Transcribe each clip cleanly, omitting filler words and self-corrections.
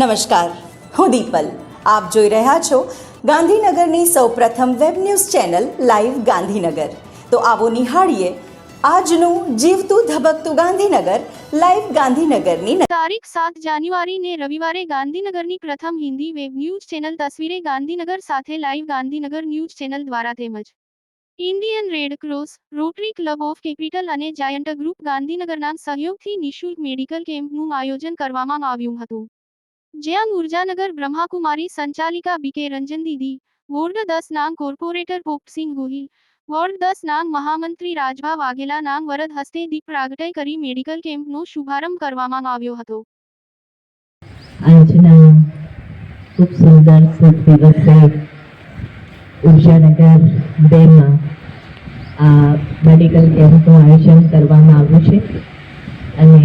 નમસ્કાર, હું દીપલ. આપ જોઈ રહ્યા છો ગાંધીનગરની સૌપ્રથમ web news channel live Gandhinagar. તો આવો નિહાળીએ આજનું જીવતું ધબકતું ગાંધીનગર લાઈવ ગાંધીનગરની તારીખ 7 જાન્યુઆરીને રવિવારે ગાંધીનગરની પ્રથમ હિન્દી વેબ ન્યૂઝ ચેનલ તસવીરે ગાંધીનગર સાથે લાઈવ ગાંધીનગર ન્યૂઝ ચેનલ દ્વારા તેમજ Indian Red Cross, Rotary Club of Capital અને જાયન્ટ ગ્રુપ ગાંધીનગરના સહયોગથી નિઃશુલ્ક મેડિકલ કેમ્પનું આયોજન કરવામાં આવ્યું હતું, જ્યાં ઉર્જાનગર બ્રહ્માકુમારી સંચાલિકા બીકે રંજન દીદી, વોર્ડ 10 નાંગ કોર્પોરેટર પોપટસિંહ ગોહિલ, વોર્ડ 10 નાંગ મહામંત્રી રાજભા વાઘેલા નાંગ વરદ હસ્તે દીપ પ્રાગટય કરી મેડિકલ કેમ્પનો શુભારંભ કરવામાં આવ્યો હતો. આજના ખૂબ સુંદર શુભ દિવસે ઉર્જાનગર 2માં આ મેડિકલ કેમ્પનું આયોજન કરવામાં આવ્યું છે અને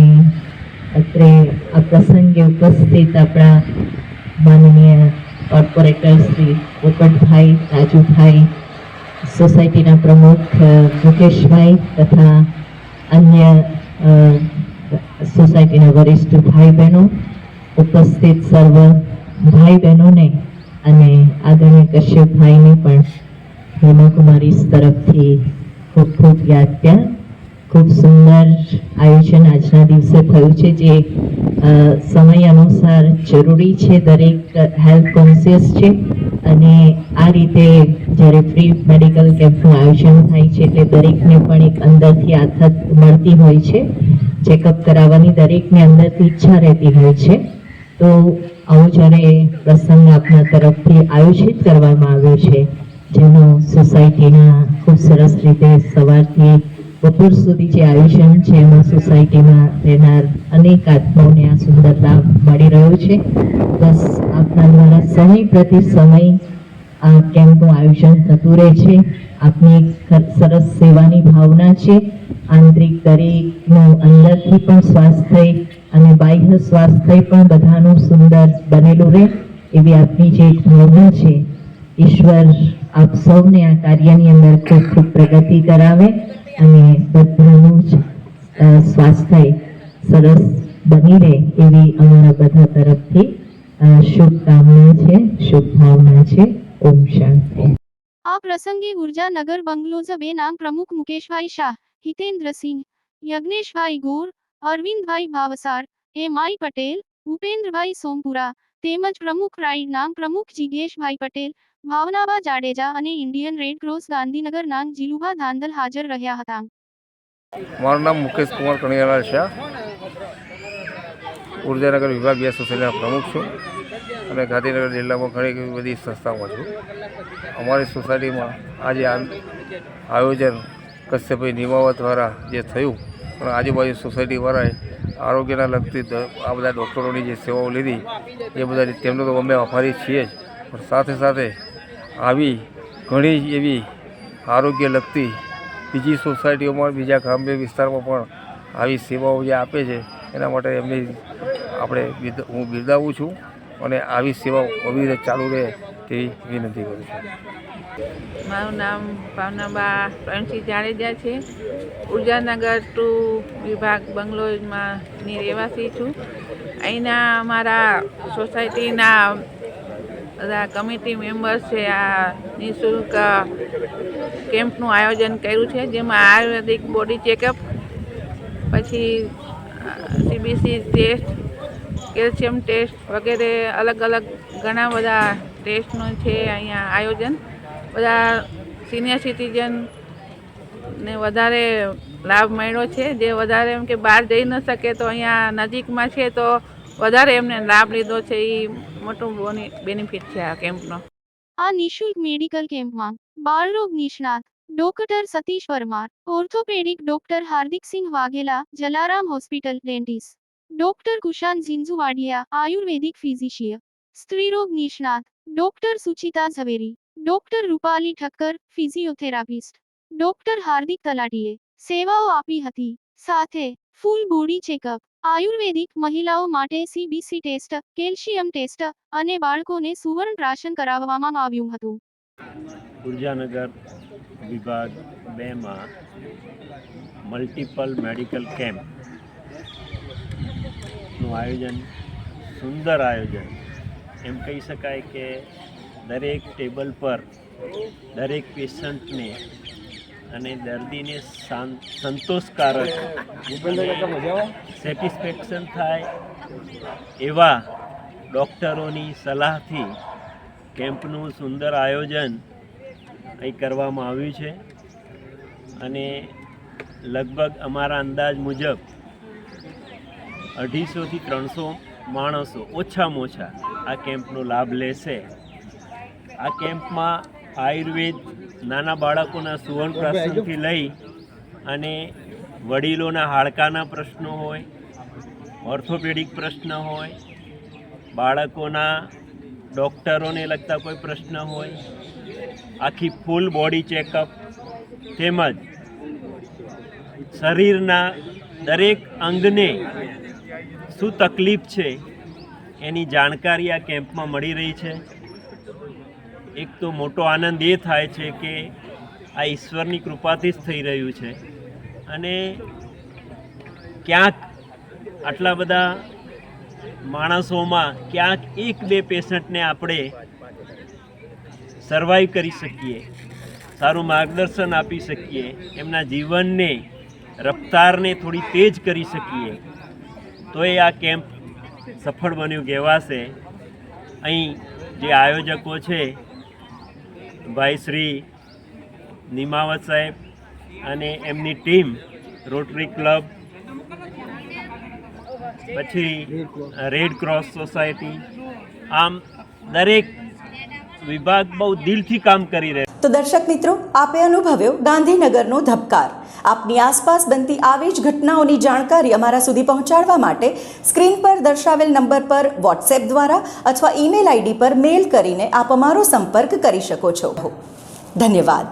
અત્રે આ પ્રસંગે ઉપસ્થિત આપણા માનનીય કોર્પોરેટર શ્રી પોપટભાઈ, રાજુભાઈ, સોસાયટીના પ્રમુખ મુકેશભાઈ તથા અન્ય સોસાયટીના વરિષ્ઠ ભાઈ બહેનો, ઉપસ્થિત સર્વ ભાઈ બહેનોને અને આદરણીય કશ્યપભાઈને પણ બ્રહ્માકુમારી તરફથી ખૂબ ખૂબ યાદ પ્યાર. ખૂબ સુંદર આયોજન આજના દિવસે થયું છે, જે સમય અનુસાર જરૂરી છે. દરેક હેલ્થ કોન્શિયસ છે અને આ રીતે જ્યારે ફ્રી મેડિકલ કેમ્પનું આયોજન થાય છે એટલે દરેકને પણ એક અંદરથી આથત મળતી હોય છે. ચેકઅપ કરાવવાની દરેકને અંદરથી ઈચ્છા રહેતી હોય છે. તો આવો જ્યારે પ્રસંગ આપના તરફથી આયોજિત કરવામાં આવ્યો છે, જેનો સોસાયટીના ખૂબ સરસ રીતે સવારથી બપોર સુધી જે આયોજન છે એમાં સોસાયટીમાં રહેનાર અનેક આત્માઓને આ સુંદર લાભ મળી રહ્યો છે. બસ આપના દ્વારા સમય પ્રતિ સમય આ કેમ્પનું આયોજન થતું રહે છે. આપની સરસ સેવાની ભાવના છે. આંતરિક દરેકનું અંદરથી પણ સ્વાસ્થ્ય અને બાહ્ય સ્વાસ્થ્ય પણ બધાનું સુંદર બનેલું રહે એવી આપની જે એક ભાવના છે. ઈશ્વર આપ સૌને આ કાર્યની અંદર ખૂબ ખૂબ પ્રગતિ કરાવે અને બધાનું જ સ્વાસ્થ્ય સરસ બની રહે એવી અમારા બધા તરફથી શુભકામના છે, શુભભાવના છે. ઓમ શાંતિ. આ પ્રસંગે ઉર્જાનગર બંગલોઝ 2 નામ પ્રમુખ મુકેશભાઈ શાહ, હિતેન્દ્રસિંહ, યજ્ઞેશભાઈ ગોર, અરવિંદભાઈ ભાવસાર, એમ.આઈ. પટેલ, ભૂપેન્દ્રભાઈ સોમપુરા તેમજ પ્રમુખ રાઈડ નામ પ્રમુખ જિજ્ઞેશભાઈ પટેલ, ભાવનાબા જાડેજા અને ઇન્ડિયન રેડ ક્રોસ ગાંધીનગર નામ જીલુભા ધાંધલ હાજર રહ્યા હતા. મારું નામ મુકેશ કુમાર કણિયાલાલ શાહ, ઉર્જાનગર વિભાગ 2 સોસાયટીના પ્રમુખ છું અને ગાંધીનગર જિલ્લામાં ઘણી બધી સંસ્થાઓમાં છું. અમારી સોસાયટીમાં આજે આયોજન કશ્યપભાઈ નિમાવત દ્વારા જે થયું, પણ આજુબાજુ સોસાયટીવાળાએ આરોગ્યના લગતી આ બધા ડૉક્ટરોની જે સેવાઓ લીધી એ બધા તેમનો તો અમે આભારી છીએ જ, પણ સાથે સાથે આવી ઘણી એવી આરોગ્ય લગતી બીજી સોસાયટીઓમાં, બીજા ગ્રામ્ય વિસ્તારમાં પણ આવી સેવાઓ જે આપે છે એના માટે એમની હું બિરદાવું છું અને આવી સેવાઓ અવિરત ચાલુ રહે તેવી વિનંતી કરું છું. મારું નામ ભાવનાબા પ્રણસિંહ જાડેજા છે. ઉર્જાનગર 2 વિભાગ બંગલોઝમાંની રહેવાસી છું. અહીંના અમારા સોસાયટીના બધા કમિટી મેમ્બર્સ છે આ નિઃશુલ્ક કેમ્પનું આયોજન કર્યું છે, જેમાં આયુર્વેદિક બોડી ચેકઅપ, પછી CBC ટેસ્ટ, કેલ્શિયમ ટેસ્ટ વગેરે અલગ અલગ ઘણા બધા ટેસ્ટનું છે અહીંયા આયોજન. બધા સિનિયર સિટીઝનને વધારે લાભ મળ્યો છે, જે વધારે એમ કે બહાર જઈ ન શકે તો અહીંયા નજીકમાં છે તો વધારે એમને લાભ લીધો છે. એ મોટું બેનિફિટ છે આ કેમ્પનો. આ નિઃશુલ્ક મેડિકલ કેમ્પમાં બાળરોગ નિષ્ણાત doctor Satish Parmar, orthopaedic doctor Hardiksinh Vaghela, Jalaram hospital dentist doctor Kushan Jhinjhuvadiya, ayurvedic physician, સ્ત્રીરોગ નિષ્ણાત doctor Suchita Zaveri, doctor Rupali Thakkar, physiotherapist doctor Hardik તલાટીએ સેવાઓ આપી હતી. સાથે ફૂલ બોડી ચેકઅપ, આયુર્વેદિક, મહિલાઓ માટે CBC ટેસ્ટ, કેલ્શિયમ ટેસ્ટ અને બાળકોને સુવર્ણ પ્રાશન કરાવવામાં આવ્યું હતું. ઉર્જાનગર વિભાગ 2માં મલ્ટિપલ મેડિકલ કેમ્પનું આયોજન સુંદર આયોજન. એમ કહી શકાય કે દરેક ટેબલ પર દરેક પેશન્ટને અને દર્દીને સંતોષકારક સેટિસ્ફેક્શન થાય એવા ડૉક્ટરોની સલાહથી કેમ્પનું સુંદર આયોજન અહીં કરવામાં આવ્યું છે. અને લગભગ અમારા અંદાજ મુજબ 250 થી 300 માણસો ઓછામાં ઓછા આ કેમ્પનો લાભ લેશે. આ કેમ્પમાં આયુર્વેદ, નાના બાળકોના સુવર્ણપ્રાશનથી લઈ અને વડીલોના હાડકાના પ્રશ્નો હોય, ઓર્થોપેડિક પ્રશ્ન હોય, બાળકોના ડૉક્ટરોને લગતા કોઈ પ્રશ્ન હોય, આખી ફૂલ બોડી ચેકઅપ તેમજ શરીરના દરેક અંગને શું તકલીફ છે એની જાણકારી આ કેમ્પમાં મળી રહી છે. એક તો મોટો આનંદ એ થાય છે કે આ ઈશ્વરની કૃપાથી જ થઈ રહ્યું છે. અને ક્યાંક આટલા બધા માણસોમાં ક્યાંક 1-2 પેશન્ટને આપણે સર્વાઈવ કરી શકીએ, સારું માર્ગદર્શન આપી શકીએ, એમના જીવનને રફતારને થોડી તેજ કરી શકીએ તો એ આ કેમ્પ સફળ બન્યું કહેવાશે. અહીં જે આયોજકો છે ભાઈ શ્રી નિમાવત સાહેબ અને એમની ટીમ, રોટરી ક્લબ, પછી રેડ ક્રોસ સોસાયટી, આમ દરેક વિભાગ બહુ દિલથી કામ કરી રહ્યા. તો દર્શક મિત્રો, આપે અનુભવ્યો ગાંધીનગરનો ધબકાર. આપની આસપાસ બનતી આવી જ ઘટનાઓની જાણકારી અમારા સુધી પહોંચાડવા માટે સ્ક્રીન પર દર્શાવેલ નંબર પર વોટ્સએપ દ્વારા અથવા ઈમેલ આઈડી પર મેલ કરીને આપ અમારો સંપર્ક કરી શકો છો. ધન્યવાદ.